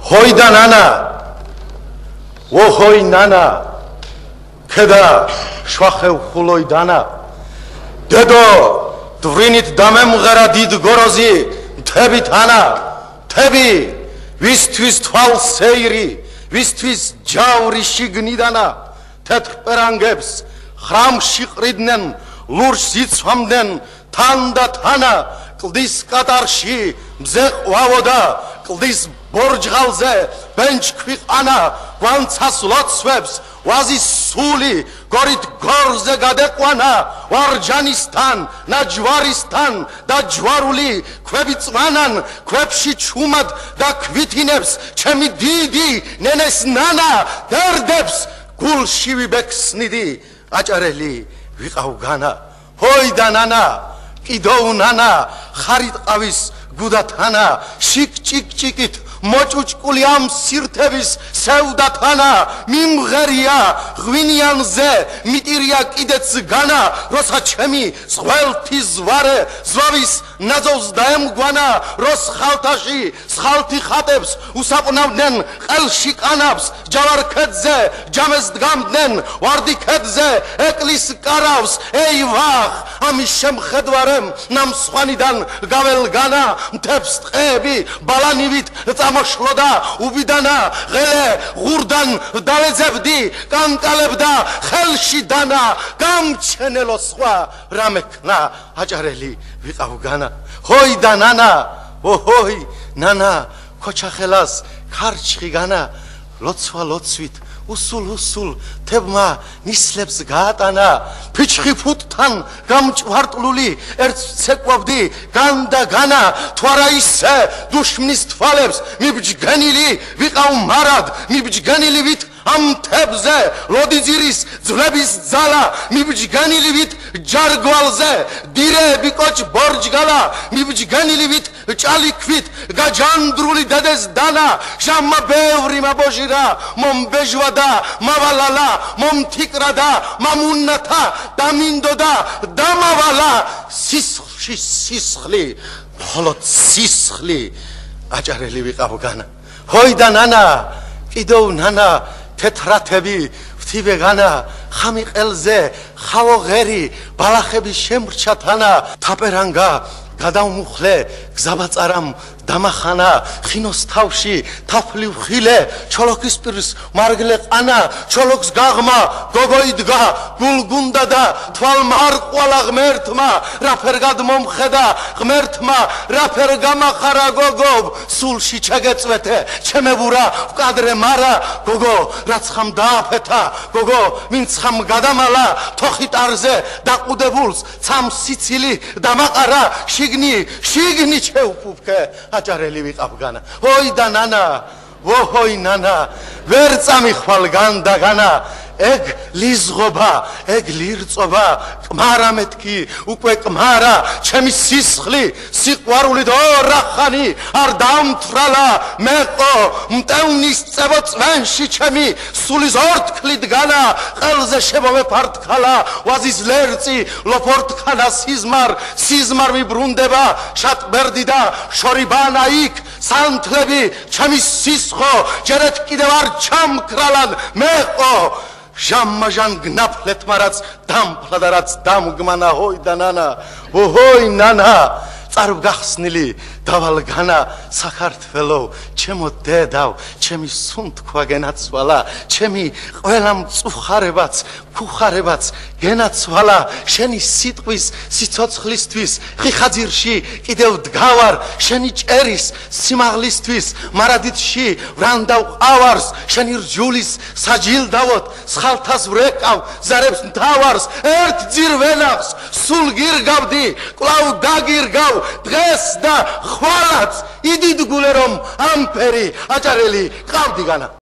Hoida nana, ohoi nana, keda shvachev khuloidana, dedo dvrinit damemghera did gorozi, tebit ana, tebi, vistvis tval seiri, vistvis javri shignidana, tetr perangebs, khramshi qridnen, lursh zitsvamden, tanda tana, qldis qatarshi, mze qvavoda, qldis borjghalze, bench kviqana, gvantsas lotsvebs, wazis suli, gorit gorze gadeqvana, varjanistan, najvaristan, da jvaruli, kvebitsvanan, kvebshi chumad, da kvitinebs, chemi didi, nenes nana, derdebs, gulshi vibeksnidi, acareli, viqavgana, hoida nana, კიდო ნანა ხარით ყავის გუდათანა შიკ ჭიკ-ჭიკით მოჭუჭკული ამ სირთების სევდათანა მიმღერია ღვინიანზე მიტირია კიდეც განა როცა ჩემი ზღველთი ზვარე ზვავის ნაძოვს დაემგვანა როს ხალთაში სხალთი ხატებს უსაყნავდნენ ყელში ყანავს ჯავარქედზე ჯამეს დგამდნენ ვარდი ქედზე ეკლის კარავს ეი ვახ ამის შემხედვარემ ნამსხვანიდან გაველგანა მთებს ტყეები ბალანივით წამოშლოდა უბიდანა ღელე ღურდან დავეძებდი კანკალებდა ხელში დანა გამჩენელო სხვა რამექნა აჭარელი ვიყავგანა ჰოიდა ნანა ოჰოი ნანა ქოჩახელას ქარჩხი განა ლოცვა ლოცვით უსულ თებმა ნისლებს გაატანა ფიჩხი ფუტთან გამჭვარტლული ერთ ცეკვავდი განდა განა თვარა ისე დუშმნის თვალებს მიბჯგენილი ვიყავ მარად მიბჯგენილი ვით ამ თებზე ლოდიძირის ძვლების ძალა მიბჯგენილი ვით ჯარგვალზე დირეები კოჭ ბორჯგალა მიბჯგენილი ვით ჭალიქვით გაჯანდრული დედეს დანა ჟამმა ბევრი მაბოჟირა მომბეჟვადა მავალალა მომთიკრადა მამუნათა დამინდოდა დამავალა სისხლში სისხლი მხოლოდ სისხლი აჭარელი ვიყავგანა ჰოიდა ნანა კიდო ნანა თეთრათები ვთივეგანა ხამი ყელზე ხავო ღერი ბალახების შემრჩათანა თაპერანგა გადავმუხლე გზაბაწარამ დამახანა ხინოს თავში თაფლი ვხილე ჩოლოქის პირს მარგლე ყანა ჩოლოქს გაღმა გოგოიდგა გულგუნდა და თვალ მარყვალა ღმერთმა რაფერ გადმომხედა ღმერთმა რაფერ გამახარა გოგო სულში ჩაგეწვეთე ჩემებურა ვკადრე მარა გოგო რაც ხამ დააფეთა გოგო ვინც ხამ გადამალა თოხიტარზე დაყუდებულს ცამ სიცილი დამაყარა შიგნი ჩეუფუფქე აჭარელი ვიყავგანა ჰოიდა ნანა ოჰოი ნანა ვერ წამიხვალ განდაგანა ეგ ლიზღობა ეგ ლირწობა კმარა მეთქი უკვე კმარა ჩემი სისხლი სიყვარული და რახანი არ დამთრალა მეყო მტევნის წევო წვენში ჩემი სული ზორთქლით განა ყელზე შემომეფართხალა ვაზის ლერწი ლოფორთქანა სიზმარ მიბრუნდება შატბერდი და შორიბანა იქ სანთლები ჩემი სისხო ჯერეთ კიდევ არ ჩამქრალან მეყო ჟამმაჟან გნაფლეთმა რაც დამფლა და რაც დამგმანა ჰოიდა ნანა ოჰოი ნანა წარვგახსნილი დავალგანა საქართველო ჩემო დედავ ჩემი სუნთქვა გენაცვალა ჩემი ყველა მწუხარებაც ქუხარებაც გენაცვალა შენი სიტყვის სიცოცხლისთვის ხიხაძირში კიდევ დგავარ შენი ჭერის სიმაღლისთვის მარადითში ვრანდავ ყავარს შენი რჯულის საჯილდავოთ სხალთას ვრეკავ ზარებს მთავარს ერთ ძირვენახს სულ გირგავდი კვლავ დაგირგავ დღეს და ხვალაც იდიდგულე რომ ამფერი აჭარელი ყავდი განა